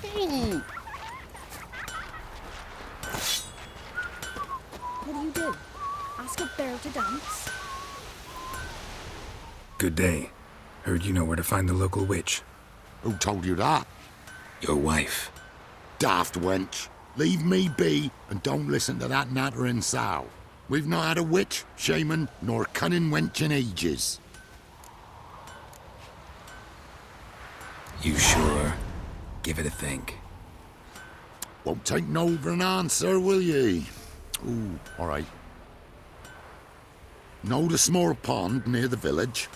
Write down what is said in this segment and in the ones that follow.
Hey! What do you do? Ask a bear to dance? Good day. Heard you know where to find the local witch. Who told you that? Your wife. Daft wench. Leave me be and don't listen to that nattering sow. We've not had a witch, shaman, nor cunning wench in ages. You sure? Give it a think. Won't take no for an answer, will ye? Ooh, all right. Know the small pond near the village?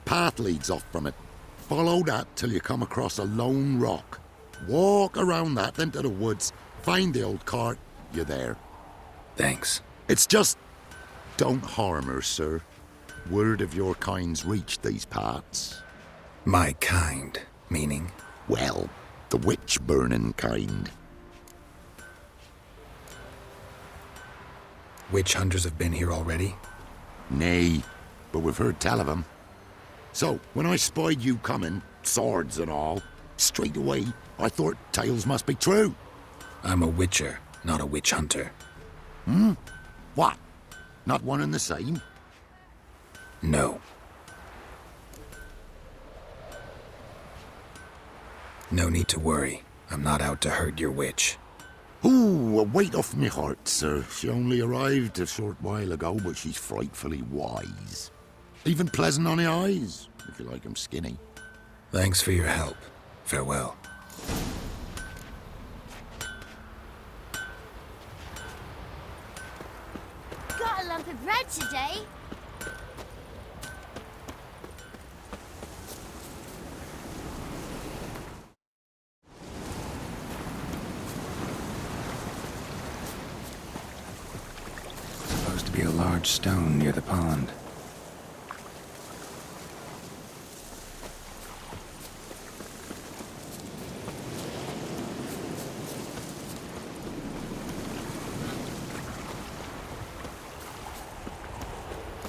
Path leads off from it. Follow that till you come across a lone rock. Walk around that into the woods, find the old cart, you're there. Thanks. It's just... don't harm her, sir. Word of your kind's reached these parts. My kind, meaning? Well, the witch-burning kind. Witch hunters have been here already? Nay, but we've heard tell of 'em. So, when I spied you coming, swords and all, straight away I thought tales must be true. I'm a witcher, not a witch hunter. What? Not one and the same? No. No need to worry. I'm not out to hurt your witch. Ooh, a weight off me heart, sir. She only arrived a short while ago, but she's frightfully wise. Even pleasant on the eyes, if you like 'em skinny. Thanks for your help. Farewell. Got a lump of bread today? Supposed to be a large stone near the pond.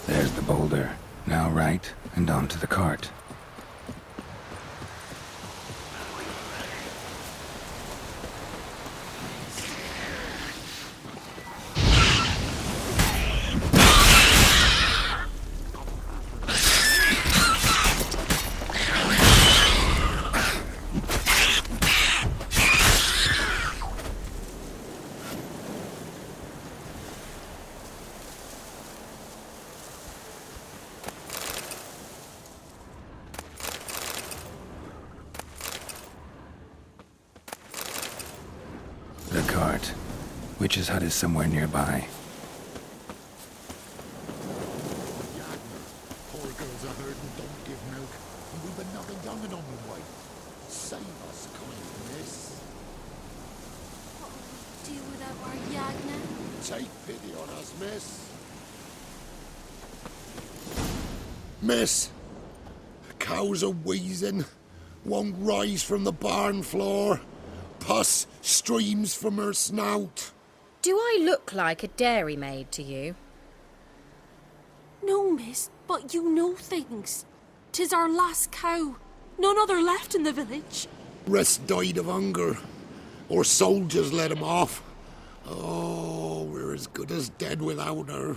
There's the boulder. Now right, and onto the cart. The cart. Witch's hut is somewhere nearby. Poor girls are hurt and don't give milk. And we've been nothing young and on the way. Save us, kind miss. What will we do without our Yagna? Take pity on us, miss. Miss, cows are wheezing, won't rise from the barn floor. Pus streams from her snout. Do I look like a dairymaid to you? No, miss, but you know things. 'Tis our last cow. None other left in the village. Rest died of hunger, or soldiers let him off. Oh, we're as good as dead without her.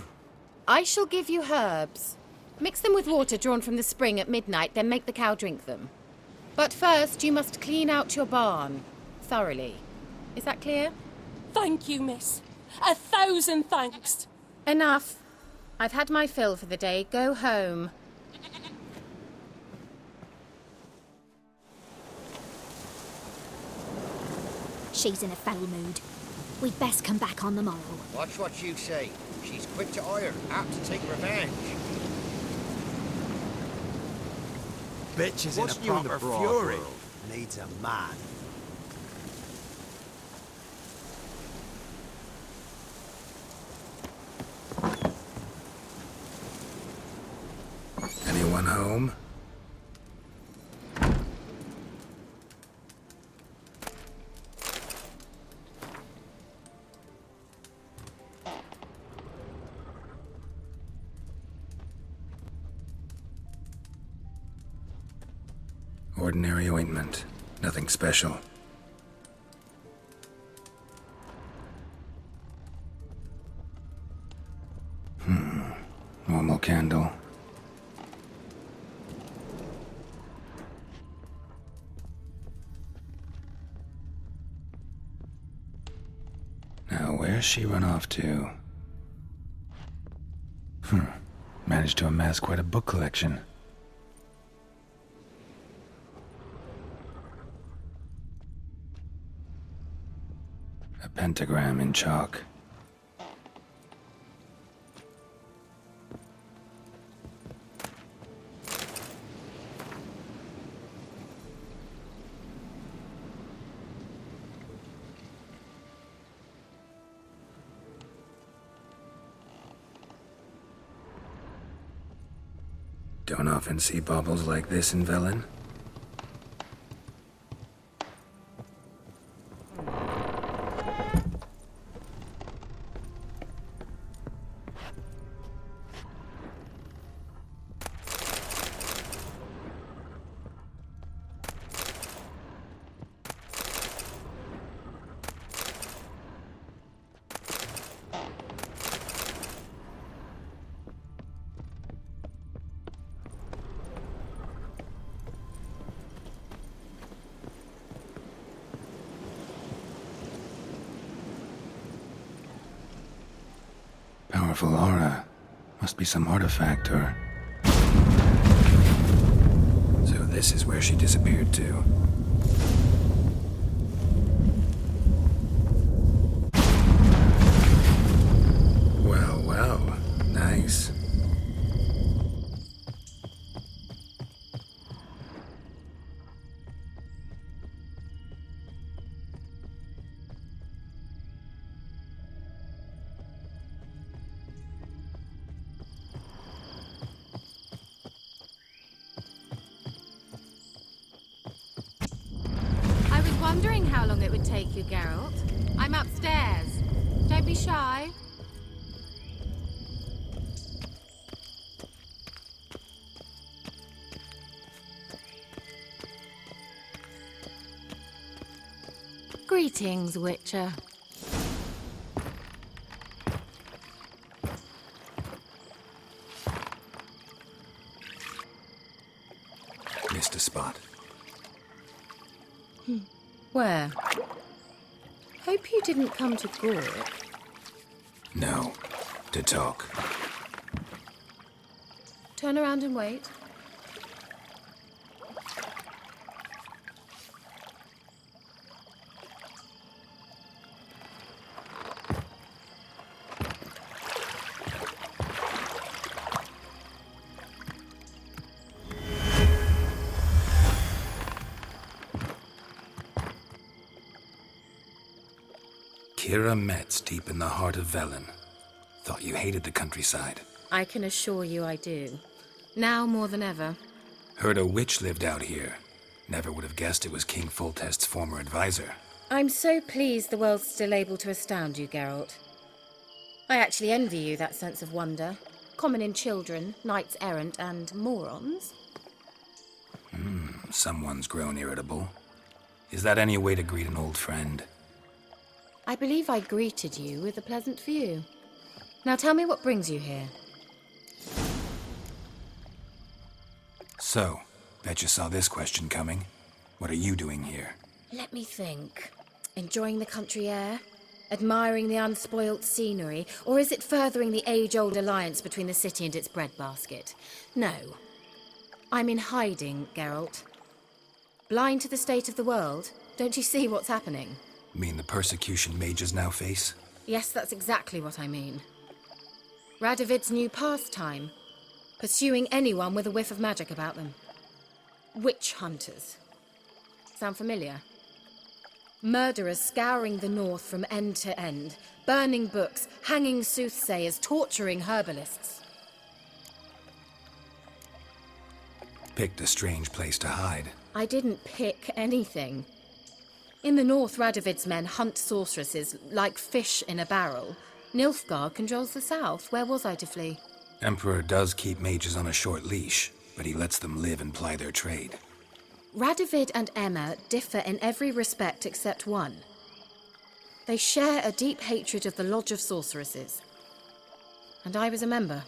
I shall give you herbs. Mix them with water drawn from the spring at midnight, then make the cow drink them. But first, you must clean out your barn. Thoroughly. Is that clear? Thank you, miss. 1,000 thanks. Enough. I've had my fill for the day. Go home. She's in a foul mood. We'd best come back on the morrow. Watch what you say. She's quick to ire, apt to take revenge. Bitch is in a proper fury. Needs a man. Anyone home? Ordinary ointment. Nothing special. Normal candle. Now, where's she run off to? Managed to amass quite a book collection. A pentagram in chalk. Don't often see baubles like this in Velen. Powerful aura. Must be some artifact or... So this is where she disappeared to. Well, well. Nice. I was wondering how long it would take you, Geralt. I'm upstairs. Don't be shy. Greetings, Witcher. Missed a spot. Where? Hope you didn't come to Gork. No. To talk. Turn around and wait. Kira Metz deep in the heart of Velen. Thought you hated the countryside. I can assure you I do. Now more than ever. Heard a witch lived out here. Never would have guessed it was King Foltest's former advisor. I'm so pleased the world's still able to astound you, Geralt. I actually envy you that sense of wonder. Common in children, knights errant, and morons. Someone's grown irritable. Is that any way to greet an old friend? I believe I greeted you with a pleasant view. Now tell me what brings you here. So, bet you saw this question coming. What are you doing here? Let me think. Enjoying the country air? Admiring the unspoilt scenery? Or is it furthering the age-old alliance between the city and its breadbasket? No. I'm in hiding, Geralt. Blind to the state of the world? Don't you see what's happening? Mean the persecution mages now face? Yes, that's exactly what I mean. Radovid's new pastime. Pursuing anyone with a whiff of magic about them. Witch hunters. Sound familiar? Murderers scouring the north from end to end. Burning books, hanging soothsayers, torturing herbalists. Picked a strange place to hide. I didn't pick anything. In the north, Radovid's men hunt sorceresses like fish in a barrel. Nilfgaard controls the south. Where was I to flee? Emperor does keep mages on a short leash, but he lets them live and ply their trade. Radovid and Emma differ in every respect except one. They share a deep hatred of the Lodge of Sorceresses. And I was a member.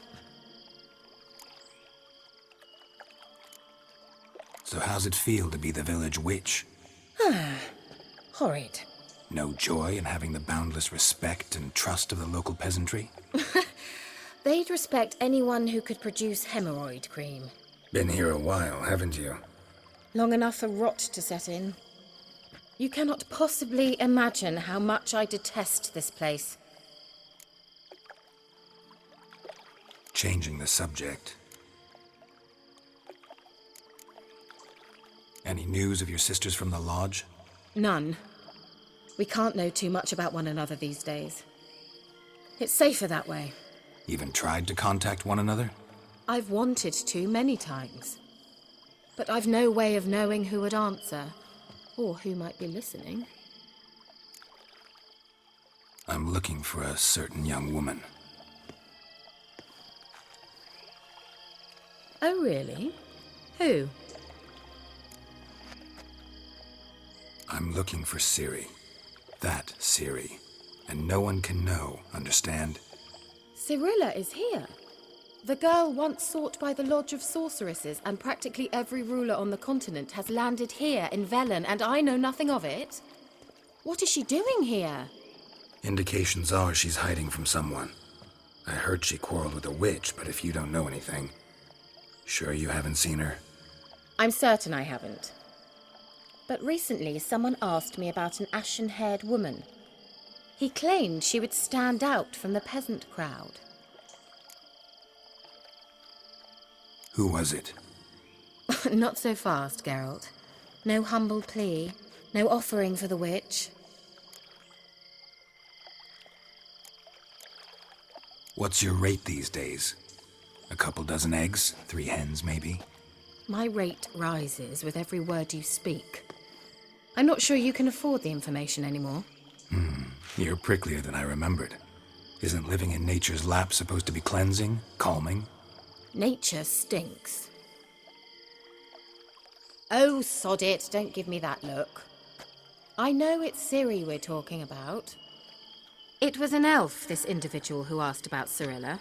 So how's it feel to be the village witch? Horrid. No joy in having the boundless respect and trust of the local peasantry? They'd respect anyone who could produce hemorrhoid cream. Been here a while, haven't you? Long enough for rot to set in. You cannot possibly imagine how much I detest this place. Changing the subject. Any news of your sisters from the lodge? None. We can't know too much about one another these days. It's safer that way. Even tried to contact one another? I've wanted to many times. But I've no way of knowing who would answer, or who might be listening. I'm looking for a certain young woman. Oh, really? Who? I'm looking for Ciri. That Ciri. And no one can know, understand? Cirilla is here. The girl once sought by the Lodge of Sorceresses, and practically every ruler on the continent has landed here in Velen, and I know nothing of it. What is she doing here? Indications are she's hiding from someone. I heard she quarreled with a witch, but if you don't know anything, sure you haven't seen her? I'm certain I haven't. But recently someone asked me about an ashen-haired woman. He claimed she would stand out from the peasant crowd. Who was it? Not so fast, Geralt. No humble plea, no offering for the witch. What's your rate these days? A couple dozen eggs? 3 hens, maybe? My rate rises with every word you speak. I'm not sure you can afford the information anymore. You're pricklier than I remembered. Isn't living in nature's lap supposed to be cleansing, calming? Nature stinks. Oh, sod it, don't give me that look. I know it's Ciri we're talking about. It was an elf, this individual who asked about Cirilla.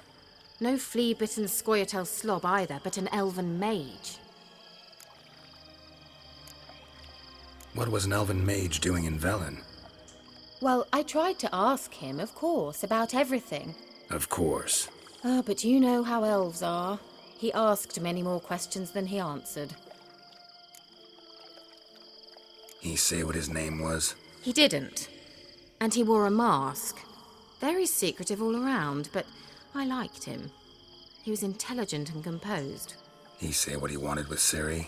No flea-bitten Scoia'tael slob either, but an elven mage. What was an elven mage doing in Velen? Well, I tried to ask him, of course, about everything. Of course. Ah, but you know how elves are. He asked many more questions than he answered. He say what his name was? He didn't. And he wore a mask. Very secretive all around, but I liked him. He was intelligent and composed. He say what he wanted with Ciri?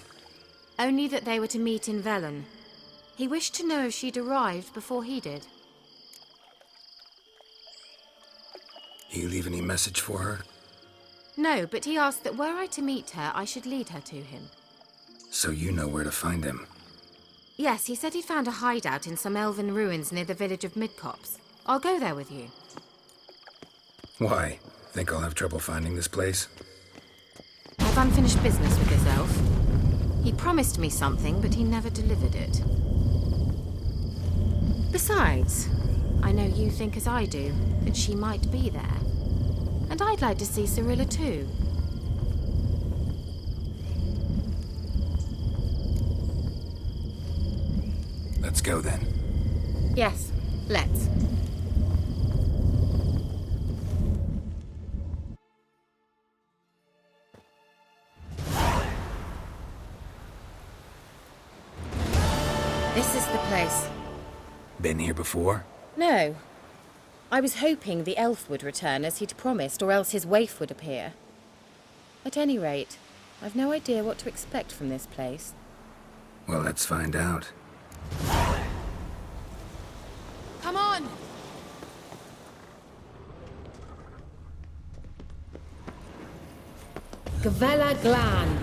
Only that they were to meet in Velen. He wished to know if she'd arrived before he did. He leave any message for her? No, but he asked that were I to meet her, I should lead her to him. So you know where to find him? Yes, he said he'd found a hideout in some elven ruins near the village of Midcopse. I'll go there with you. Why? Think I'll have trouble finding this place? I've unfinished business with this elf. He promised me something, but he never delivered it. Besides, I know you think as I do, that she might be there. And I'd like to see Cirilla too. Let's go then. Yes, let's. This is the place. Been here before? No. I was hoping the elf would return as he'd promised, or else his waif would appear. At any rate, I've no idea what to expect from this place. Well, let's find out. Come on! Gavella Glan.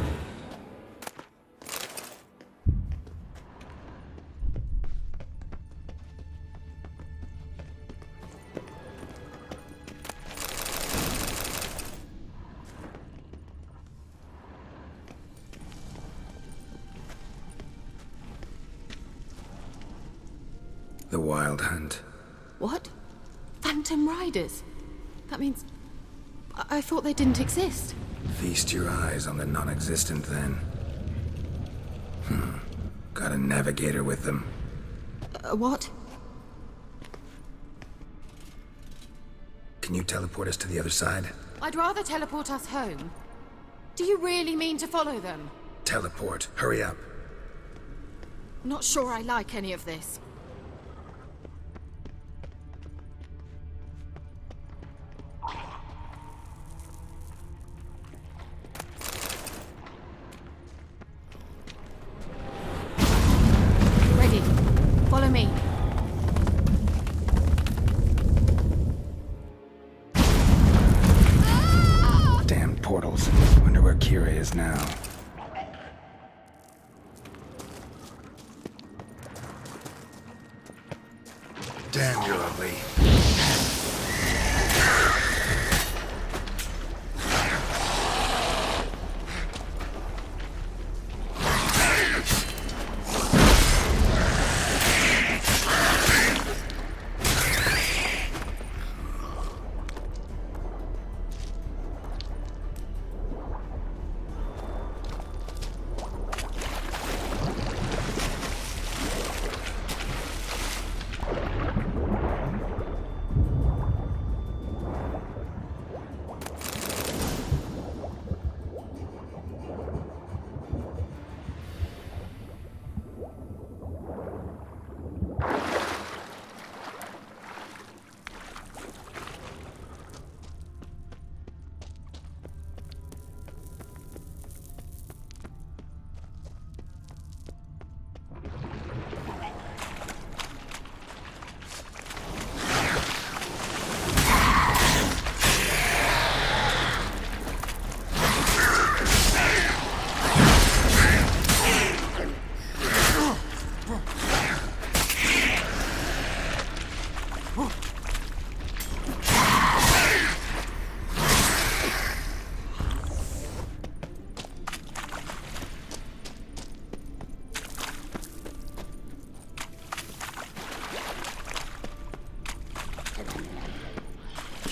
The Wild Hunt. What? Phantom Riders? That means... I thought they didn't exist. Feast your eyes on the non-existent, then. Got a navigator with them. What? Can you teleport us to the other side? I'd rather teleport us home. Do you really mean to follow them? Teleport. Hurry up. Not sure I like any of this. Ready. Follow me. Damn portals. Wonder where Kira is now. Damn, you're ugly.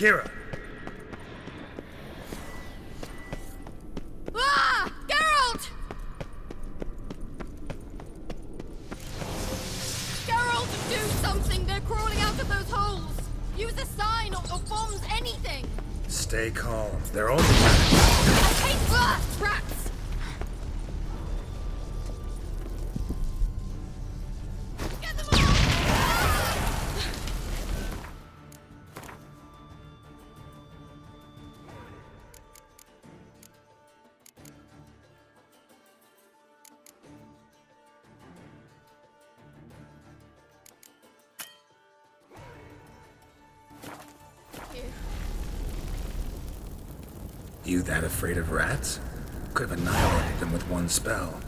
Kira! Ah! Geralt! Geralt, do something! They're crawling out of those holes! Use a sign or bombs, anything! Stay calm. They're only... I hate rats! Get them all! You that afraid of rats? Could have annihilated them with one spell.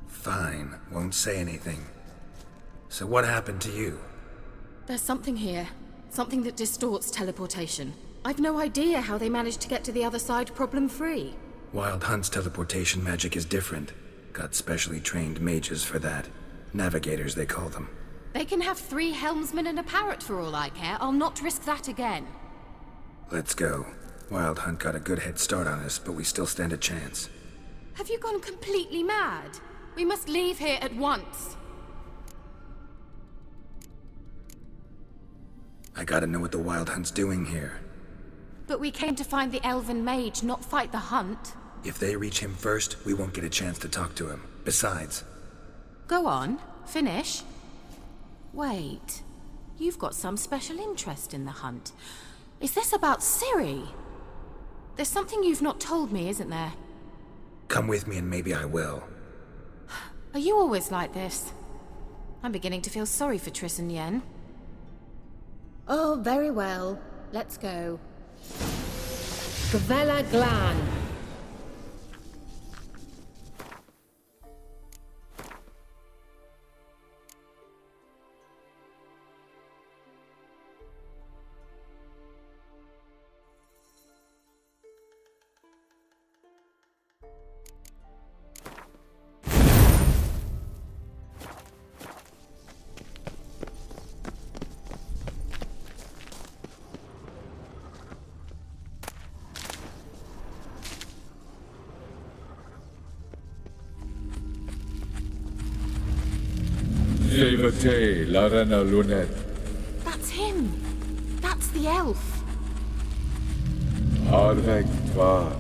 Fine, won't say anything. So what happened to you? There's something here. Something that distorts teleportation. I've no idea how they managed to get to the other side problem-free. Wild Hunt's teleportation magic is different. Got specially trained mages for that. Navigators, they call them. They can have 3 helmsmen and a parrot for all I care. I'll not risk that again. Let's go. Wild Hunt got a good head start on us, but we still stand a chance. Have you gone completely mad? We must leave here at once. I gotta know what the Wild Hunt's doing here. But we came to find the elven mage, not fight the hunt. If they reach him first, we won't get a chance to talk to him. Besides... Go on. Finish. Wait. You've got some special interest in the hunt. Is this about Ciri? There's something you've not told me, isn't there? Come with me and maybe I will. Are you always like this? I'm beginning to feel sorry for Triss and Yen. Oh, very well. Let's go. Gavella Glan. Levate, Larena Lunet. That's him! That's the elf! Arvek Tva,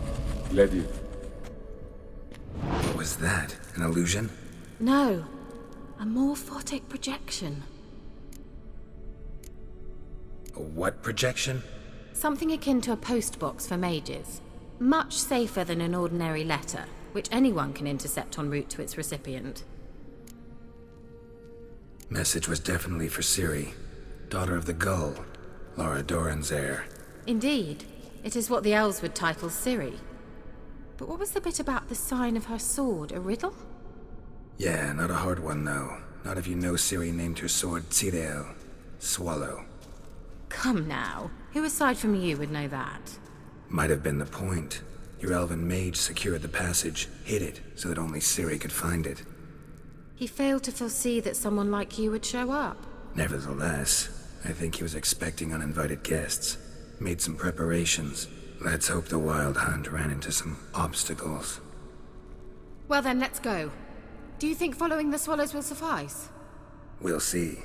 Ledith. What was that? An illusion? No. A morphotic projection. A what projection? Something akin to a postbox for mages. Much safer than an ordinary letter, which anyone can intercept en route to its recipient. Message was definitely for Ciri, daughter of the Gull, Lara Doran's heir. Indeed. It is what the elves would title Ciri. But what was the bit about the sign of her sword? A riddle? Yeah, not a hard one, though. Not if you know Ciri named her sword Tirael, Swallow. Come now. Who aside from you would know that? Might have been the point. Your elven mage secured the passage, hid it, so that only Ciri could find it. He failed to foresee that someone like you would show up. Nevertheless, I think he was expecting uninvited guests. Made some preparations. Let's hope the Wild Hunt ran into some obstacles. Well then, let's go. Do you think following the swallows will suffice? We'll see.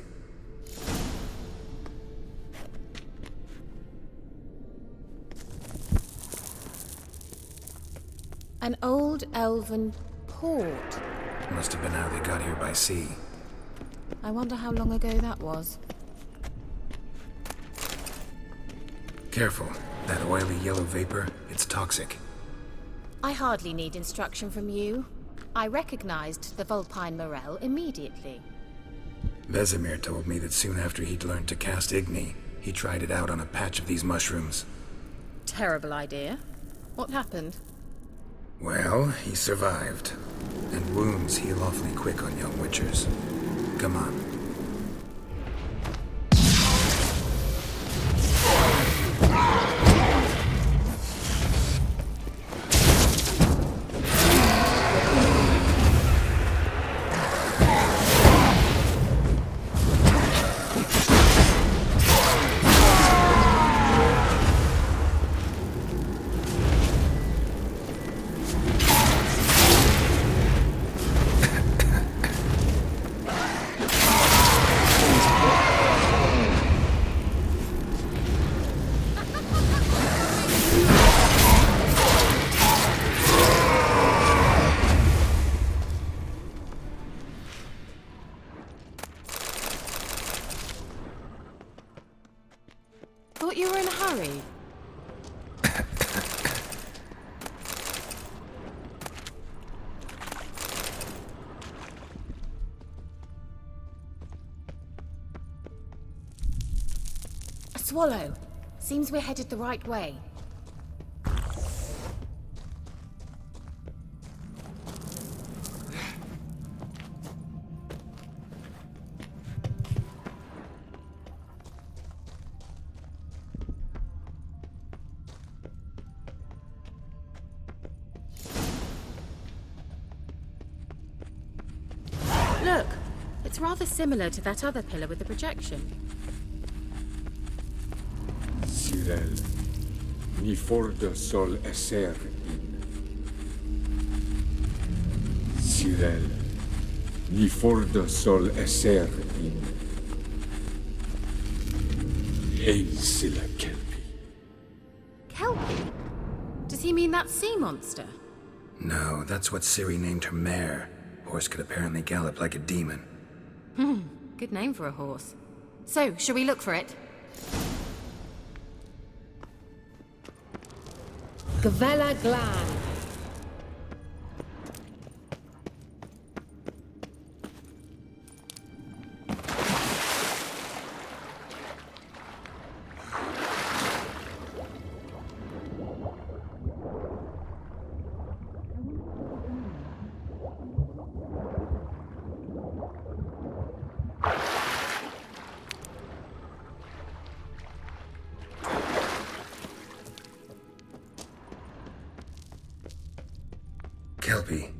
An old elven port. Must have been how they got here by sea. I wonder how long ago that was. Careful. That oily yellow vapor, it's toxic. I hardly need instruction from you. I recognized the Vulpine Morel immediately. Vesemir told me that soon after he'd learned to cast Igni, he tried it out on a patch of these mushrooms. Terrible idea. What happened? Well, he survived. And wounds heal awfully quick on young witchers. Come on. Thought you were in a hurry. A swallow. Seems we're headed the right way. Look, it's rather similar to that other pillar with the projection. Cyril, mi forda sol esser in. Cyril, mi forda sol esser in. Hail Silla Kelpie. Kelpie? Does he mean that sea monster? No, that's what Ciri named her mare. Horse could apparently gallop like a demon. Good name for a horse. So, shall we look for it? Gavella Glan. Kelpie.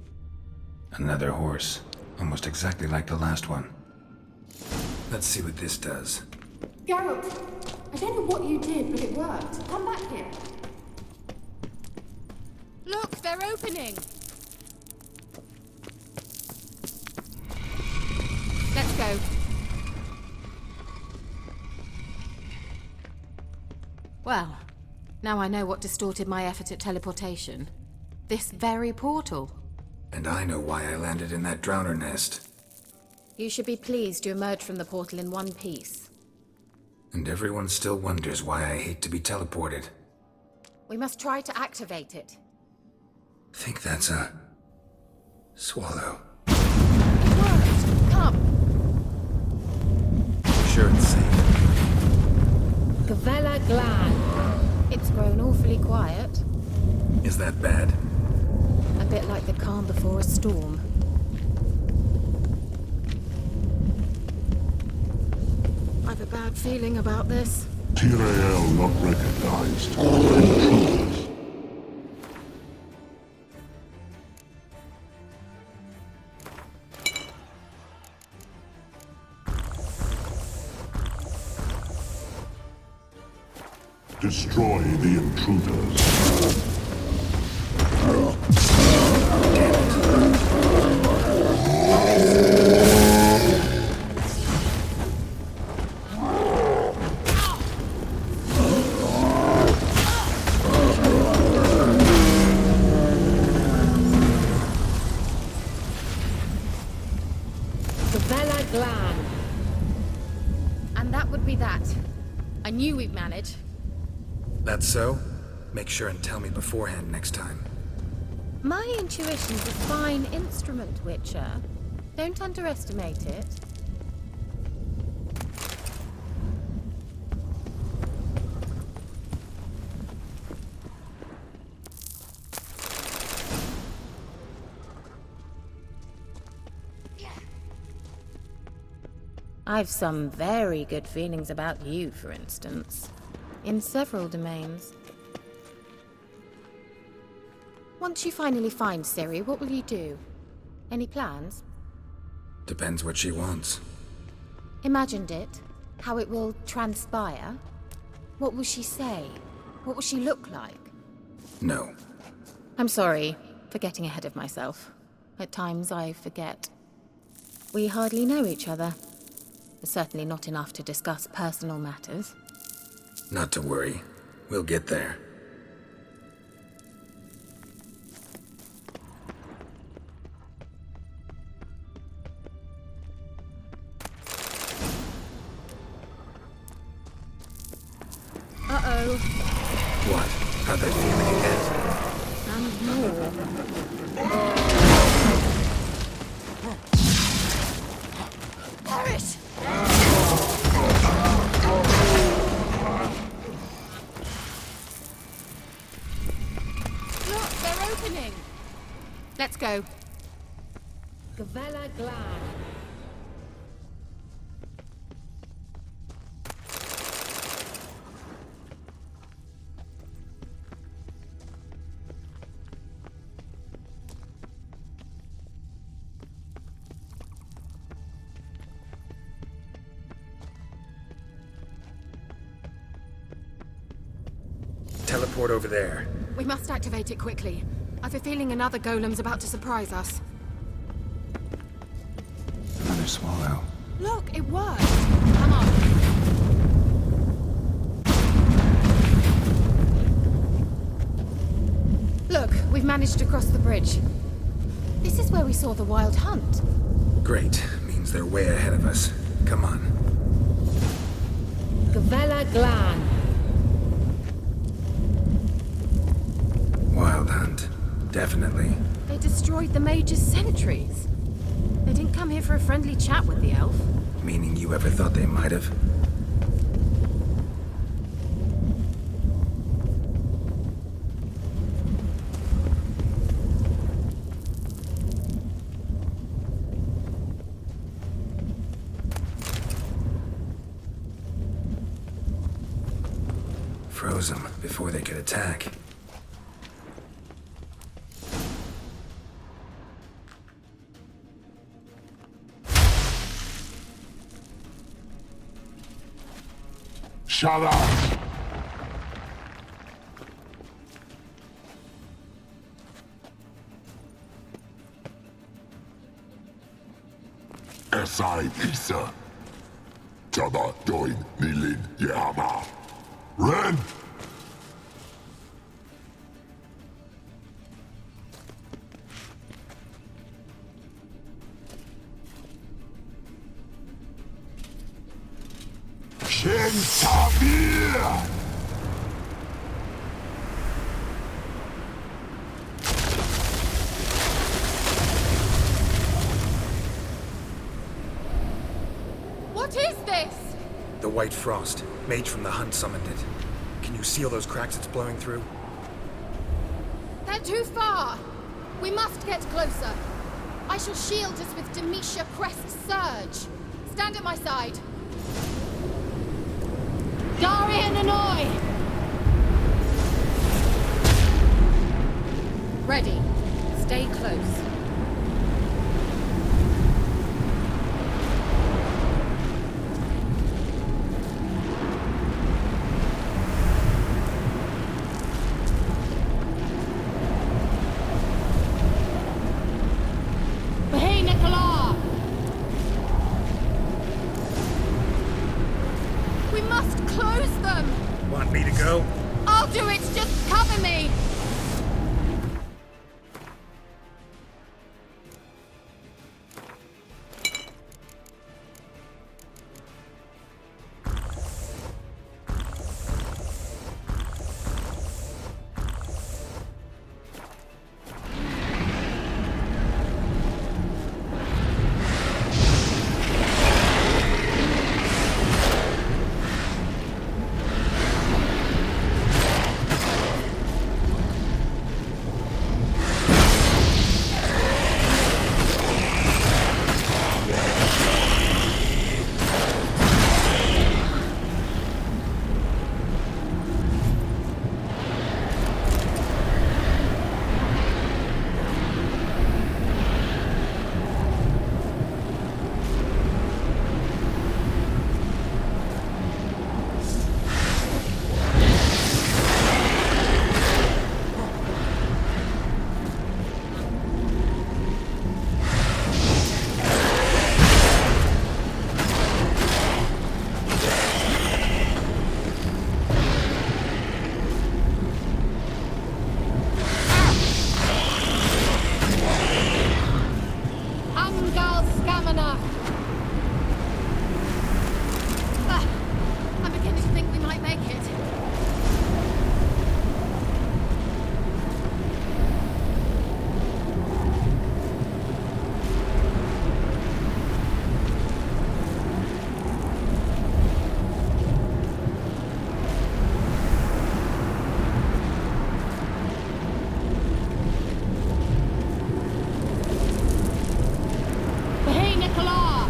Another horse. Almost exactly like the last one. Let's see what this does. Geralt, I don't know what you did, but it worked. Come back here. Look, they're opening! Let's go. Now I know what distorted my effort at teleportation. This very portal. And I know why I landed in that drowner nest. You should be pleased you emerged from the portal in one piece. And everyone still wonders why I hate to be teleported. We must try to activate it. Think that's a... swallow. It worked! Come! Sure it's safe. Gavella Glan. It's grown awfully quiet. Is that bad? A bit like the calm before a storm. I've a bad feeling about this. Tyrael not recognized. Intruders. Destroy the intruders. Gavella Glan. And that would be that. I knew we'd manage. That's so? Make sure and tell me beforehand next time. My intuition's a fine instrument, Witcher. Don't underestimate it. I've some very good feelings about you, for instance. In several domains. Once you finally find Ciri, what will you do? Any plans? Depends what she wants. Imagined it? How it will transpire? What will she say? What will she look like? No. I'm sorry for getting ahead of myself. At times I forget. We hardly know each other. Certainly not enough to discuss personal matters. Not to worry. We'll get there. Uh-oh. What? How'd that feeling again? And more. Boris! Look, they're opening! Let's go. Gavella Glan. Teleport over there. We must activate it quickly. I've a feeling another golem's about to surprise us. Another swallow. Look, it worked! Come on. Look, we've managed to cross the bridge. This is where we saw the wild hunt. Great. Means they're way ahead of us. Come on. Gavella Glan. Wild hunt. Definitely. They destroyed the Mage's sentries. They didn't come here for a friendly chat with the elf. Meaning you ever thought they might have? Froze them before they could attack. Shut up! Esai Isa. Tada doin nilin yama. Ren! Entavir! What is this? The white frost. Mage from the hunt summoned it. Can you seal those cracks it's blowing through? They're too far. We must get closer. I shall shield us with Demetia Crest's surge. Stand at my side. Darian Annoy! Ready. Stay close. Hey, Nicola! We must close them! Want me to go? I'll do it! Just cover me! I'm beginning to think we might make it. Hey, Nicola!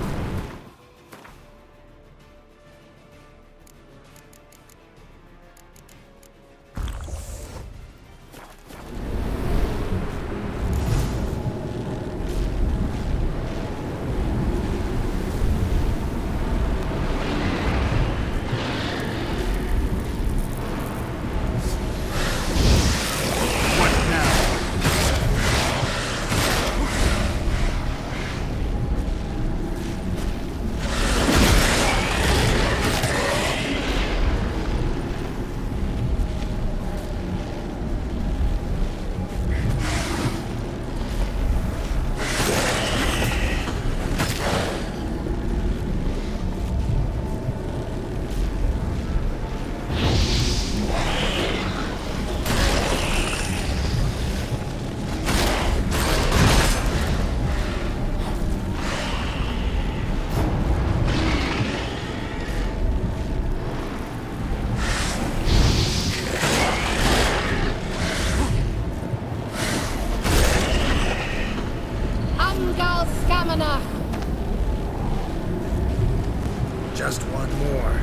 Just one more.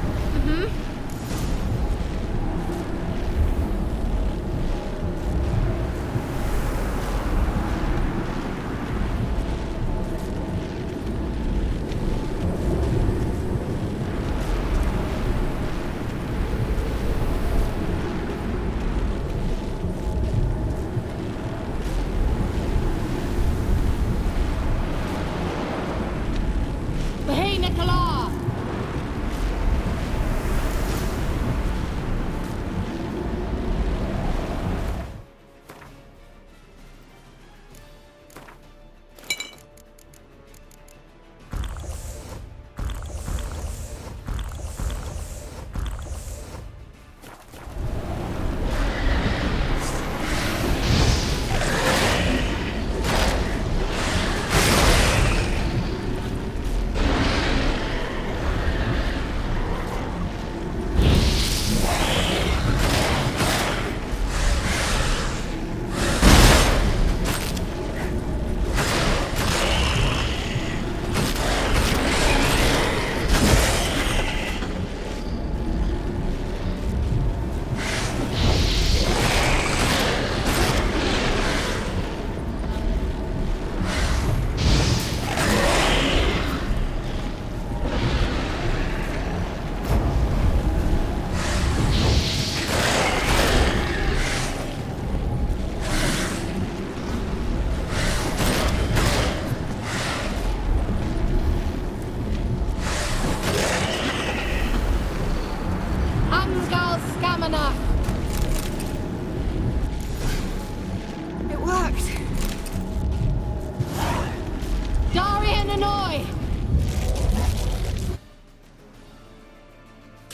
Hey, Nicola!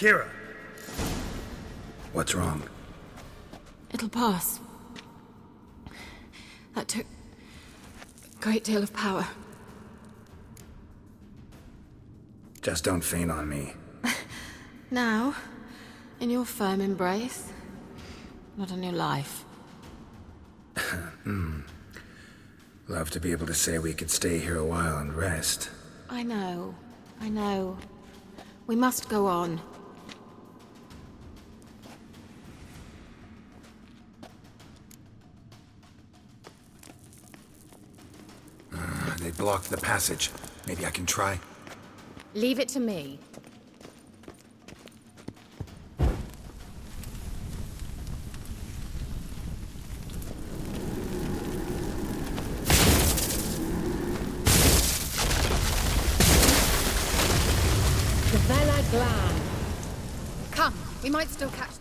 Kira! What's wrong? It'll pass. That took a great deal of power. Just don't faint on me. Now, in your firm embrace, not a new life. Love to be able to say we could stay here a while and rest. I know. We must go on. They blocked the passage. Maybe I can try. Leave it to me. Selvagem. Come, we might still catch them.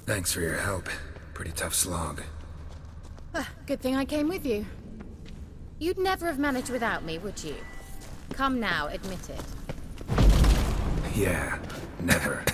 Thanks for your help. Pretty tough slog. Good thing I came with you. You'd never have managed without me, would you? Come now, admit it. Yeah, never.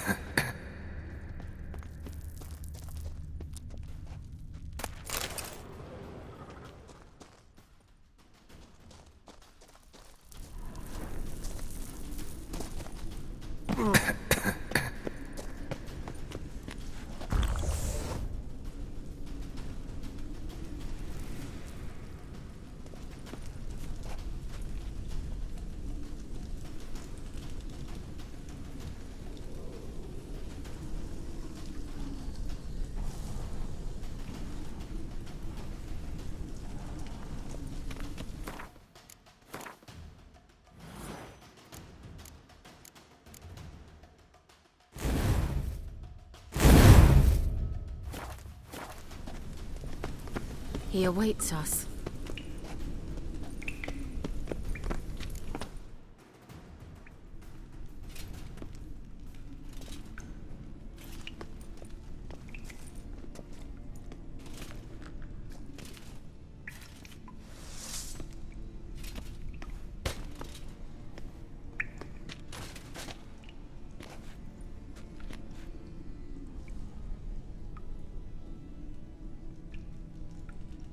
He awaits us.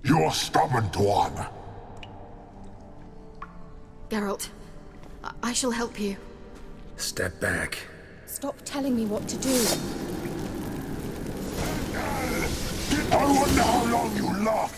You're stubborn, one. Geralt, I shall help you. Step back. Stop telling me what to do. I wonder how long you last.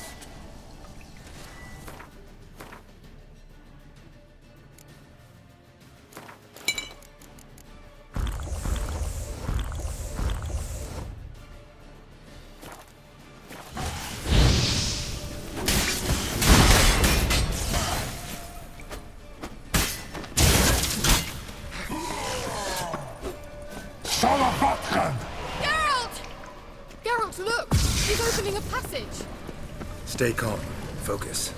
Geralt, look! He's opening a passage! Stay calm. Focus.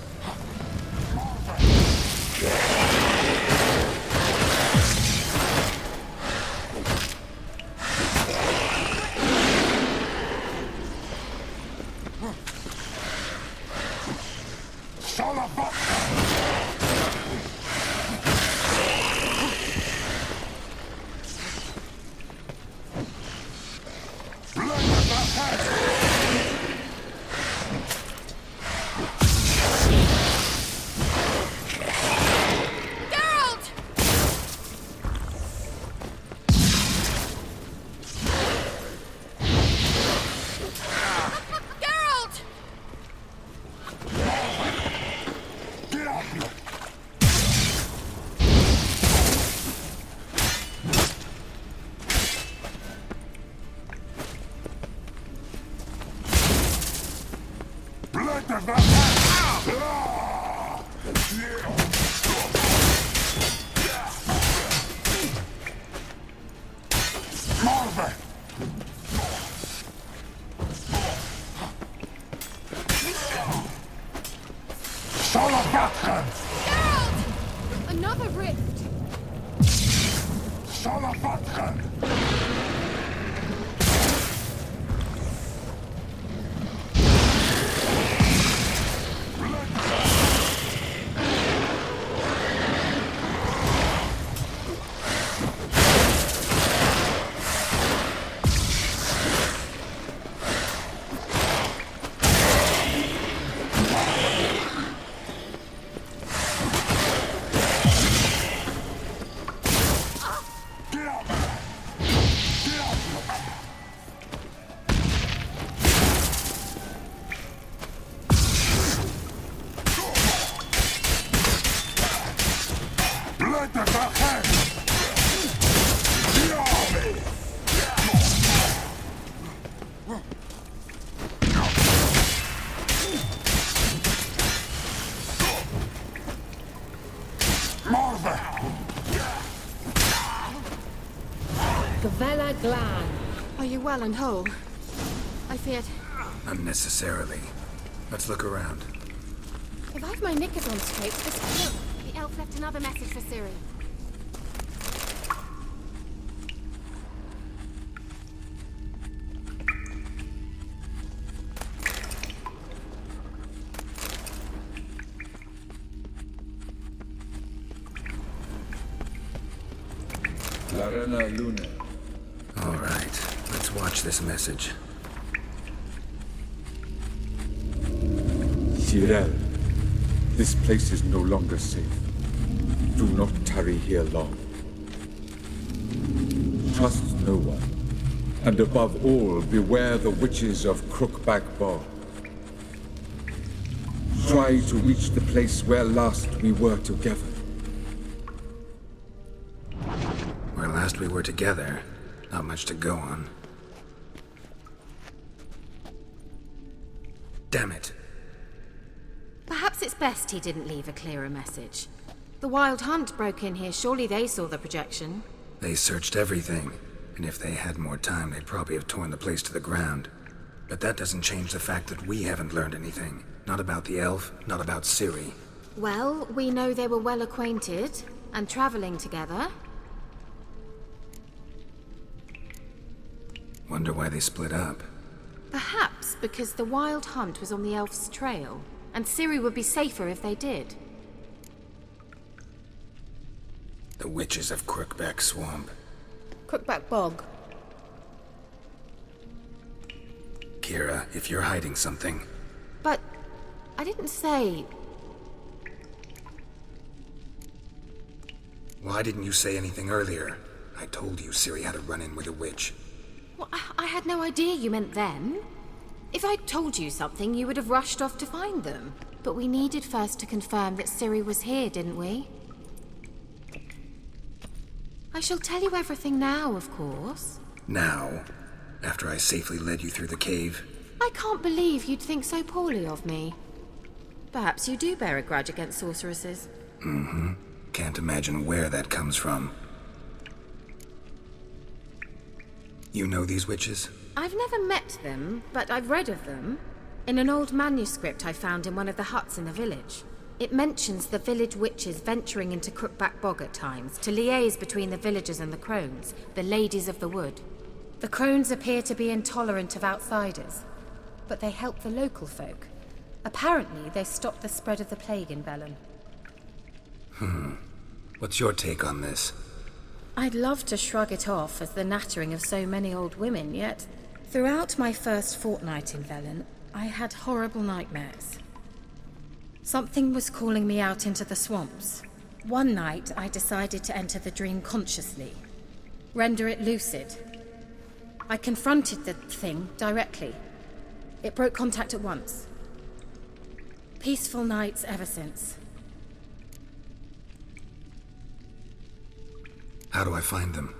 Another rift! Marva! Gavella Glan. Are you well and whole? I feared. Unnecessarily. Let's look around. If I've my knickers on straight, this... Look, the elf left another message for Ciri. Larena Luna. All right, let's watch this message. Cyril, this place is no longer safe. Do not tarry here long. Trust no one. And above all, beware the witches of Crookback Bog. Try to reach the place where last we were together. Where last we were together, not much to go on. Damn it. Perhaps it's best he didn't leave a clearer message. The Wild Hunt broke in here. Surely they saw the projection. They searched everything, and if they had more time, they'd probably have torn the place to the ground. But that doesn't change the fact that we haven't learned anything. Not about the elf, not about Ciri. Well, we know they were well acquainted and traveling together. Wonder why they split up. Perhaps because the Wild Hunt was on the elf's trail, and Ciri would be safer if they did. The witches of Crookback Swamp. Crookback Bog. Kira, if you're hiding something... But I didn't say... Why didn't you say anything earlier? I told you Ciri had a run-in with a witch. Well, I had no idea you meant then. If I'd told you something, you would have rushed off to find them. But we needed first to confirm that Ciri was here, didn't we? I shall tell you everything now, of course. Now? After I safely led you through the cave? I can't believe you'd think so poorly of me. Perhaps you do bear a grudge against sorceresses. Mm-hmm. Can't imagine where that comes from. You know these witches? I've never met them, but I've read of them. In an old manuscript I found in one of the huts in the village. It mentions the village witches venturing into Crookback Bog at times to liaise between the villagers and the crones, the ladies of the wood. The crones appear to be intolerant of outsiders, but they help the local folk. Apparently, they stopped the spread of the plague in Bellon. What's your take on this? I'd love to shrug it off as the nattering of so many old women, yet throughout my first fortnight in Velen, I had horrible nightmares. Something was calling me out into the swamps. One night, I decided to enter the dream consciously, render it lucid. I confronted the thing directly. It broke contact at once. Peaceful nights ever since. How do I find them?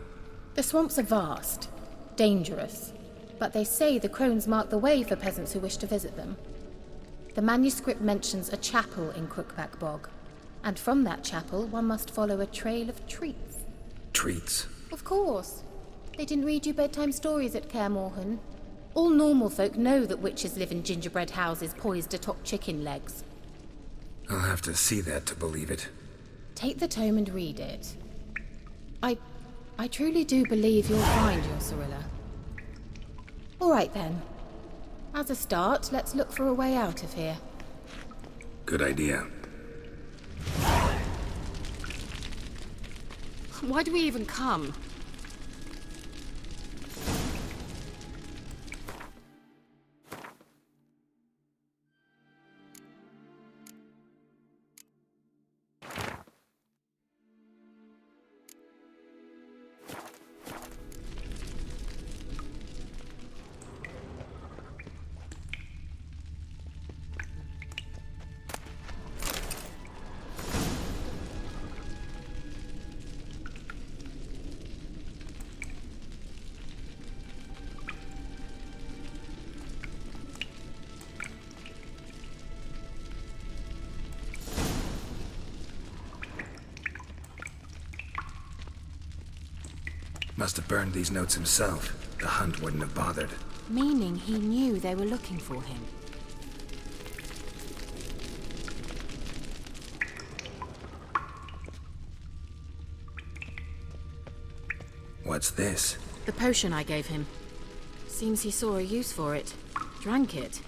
The swamps are vast, dangerous, but they say the crones mark the way for peasants who wish to visit them. The manuscript mentions a chapel in Crookback Bog, and from that chapel one must follow a trail of treats. Treats? Of course. They didn't read you bedtime stories at Kaer Morhen. All normal folk know that witches live in gingerbread houses poised atop chicken legs. I'll have to see that to believe it. Take the tome and read it. I truly do believe you'll find your Cirilla. All right then. As a start, let's look for a way out of here. Good idea. Why do we even come? Must have burned these notes himself. The hunt wouldn't have bothered. Meaning he knew they were looking for him. What's this? The potion I gave him. Seems he saw a use for it. Drank it.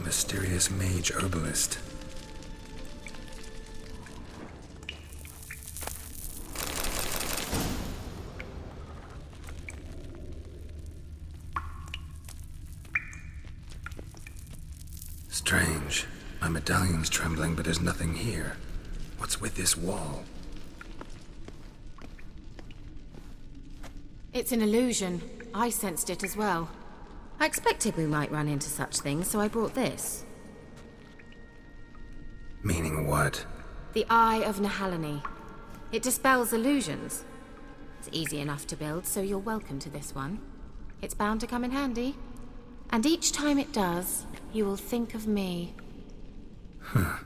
Mysterious mage herbalist. Strange. My medallion's trembling, but there's nothing here. What's with this wall? It's an illusion. I sensed it as well. I expected we might run into such things, so I brought this. Meaning what? The Eye of Nahalani. It dispels illusions. It's easy enough to build, so you're welcome to this one. It's bound to come in handy. And each time it does, you will think of me. Huh.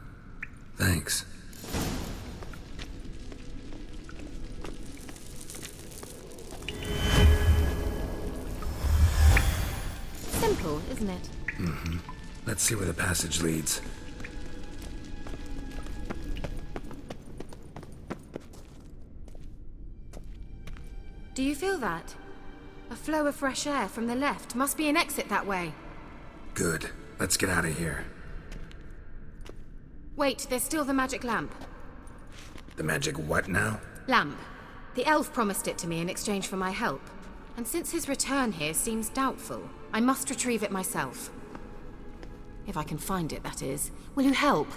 Thanks. Simple, isn't it? Mm-hmm. Let's see where the passage leads. Do you feel that? A flow of fresh air from the left. Must be an exit that way. Good. Let's get out of here. Wait, there's still the magic lamp. The magic what now? Lamp. The elf promised it to me in exchange for my help. And since his return here seems doubtful, I must retrieve it myself. If I can find it, that is. Will you help?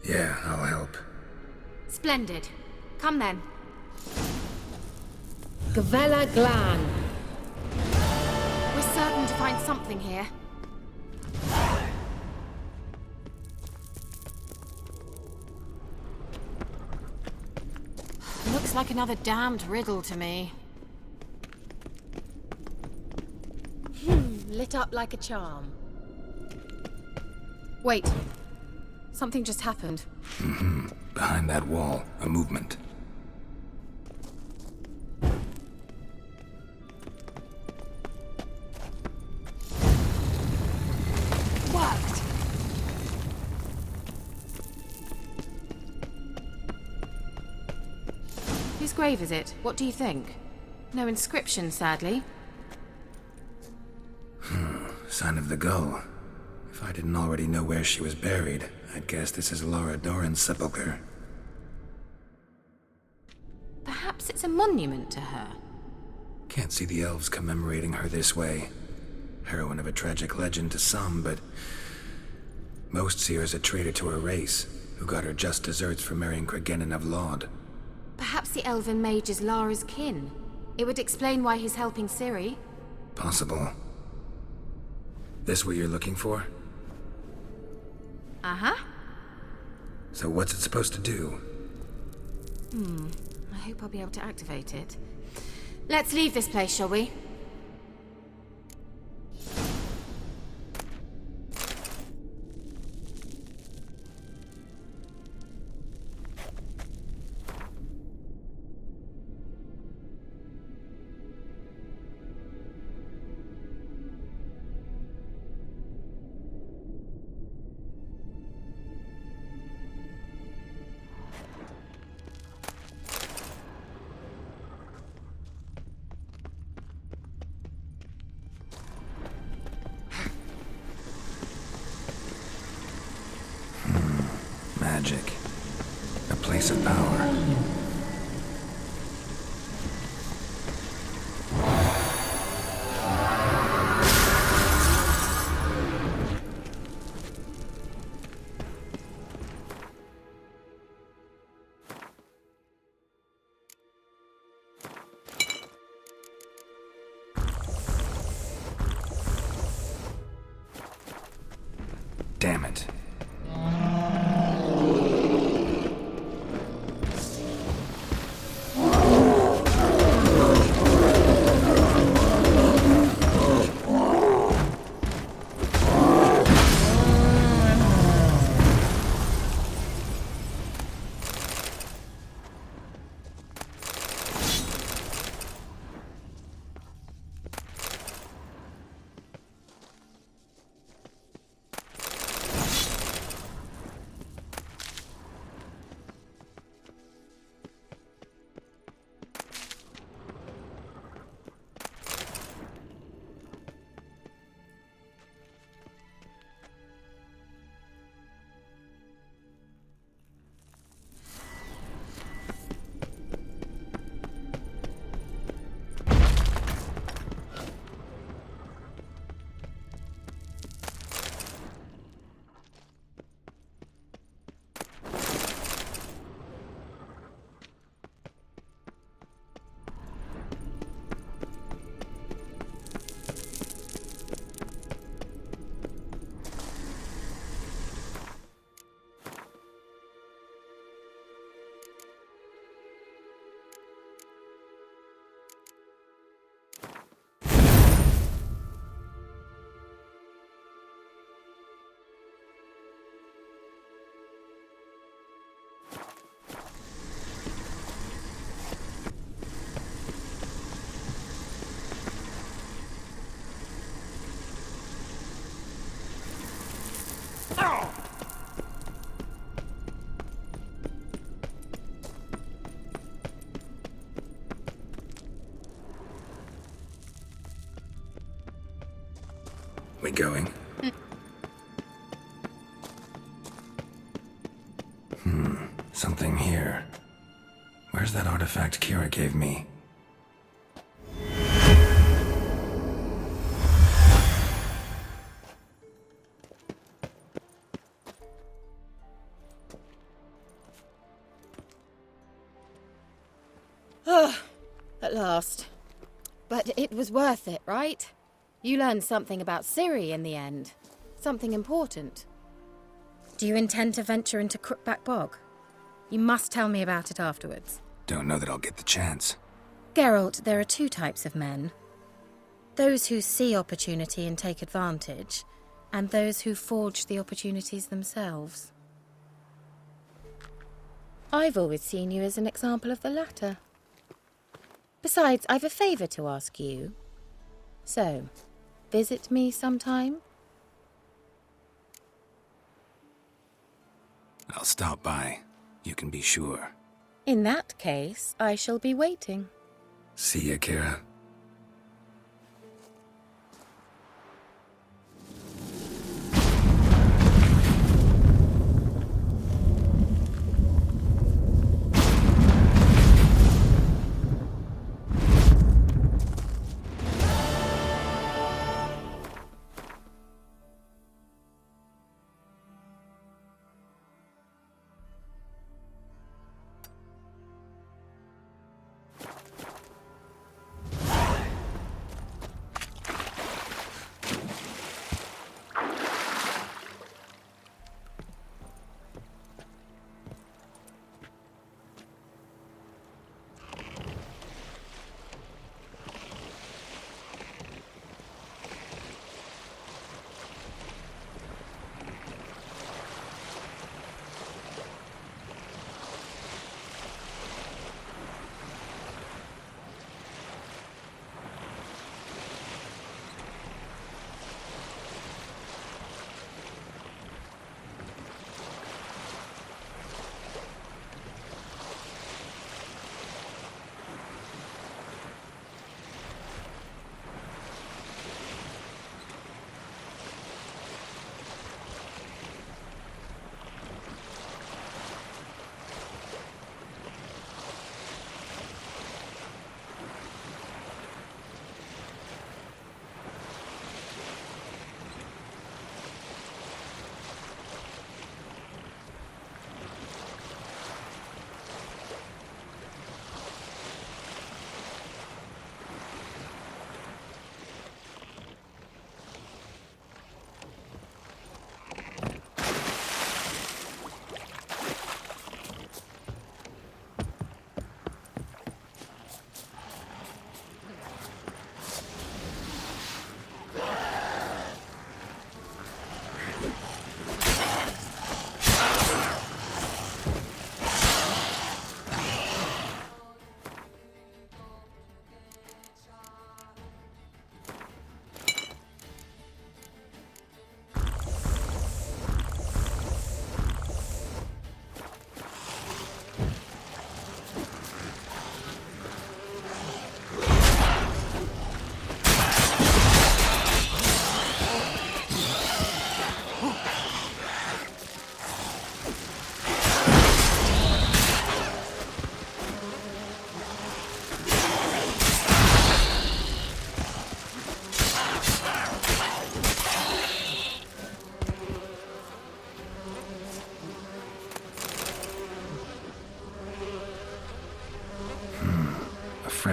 Yeah, I'll help. Splendid. Come then. Gavella Glan. We're certain to find something here. Looks like another damned riddle to me. Lit up like a charm. Wait. Something just happened. Mm-hmm. Behind that wall, a movement. Worked! Whose grave is it? What do you think? No inscription, sadly. Sign of the gull. If I didn't already know where she was buried, I'd guess this is Laura Doran's sepulchre. Perhaps it's a monument to her. Can't see the elves commemorating her this way. Heroine of a tragic legend to some, but most see her as a traitor to her race, who got her just desserts for marrying Cregennan of Laud. Perhaps the elven mage is Lara's kin. It would explain why he's helping Ciri. Possible. This what you're looking for? Uh-huh. So what's it supposed to do? I hope I'll be able to activate it. Let's leave this place, shall we? magic. A place of power. Damn it. We going? Something here. Where's that artifact Kira gave me? At last. But it was worth it, right? You learned something about Ciri in the end. Something important. Do you intend to venture into Crookback Bog? You must tell me about it afterwards. Don't know that I'll get the chance. Geralt, there are two types of men. Those who see opportunity and take advantage, and those who forge the opportunities themselves. I've always seen you as an example of the latter. Besides, I've a favour to ask you. So, visit me sometime? I'll stop by. You can be sure. In that case, I shall be waiting. See ya, Kira.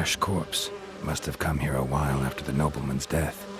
fresh corpse. Must have come here a while after the nobleman's death.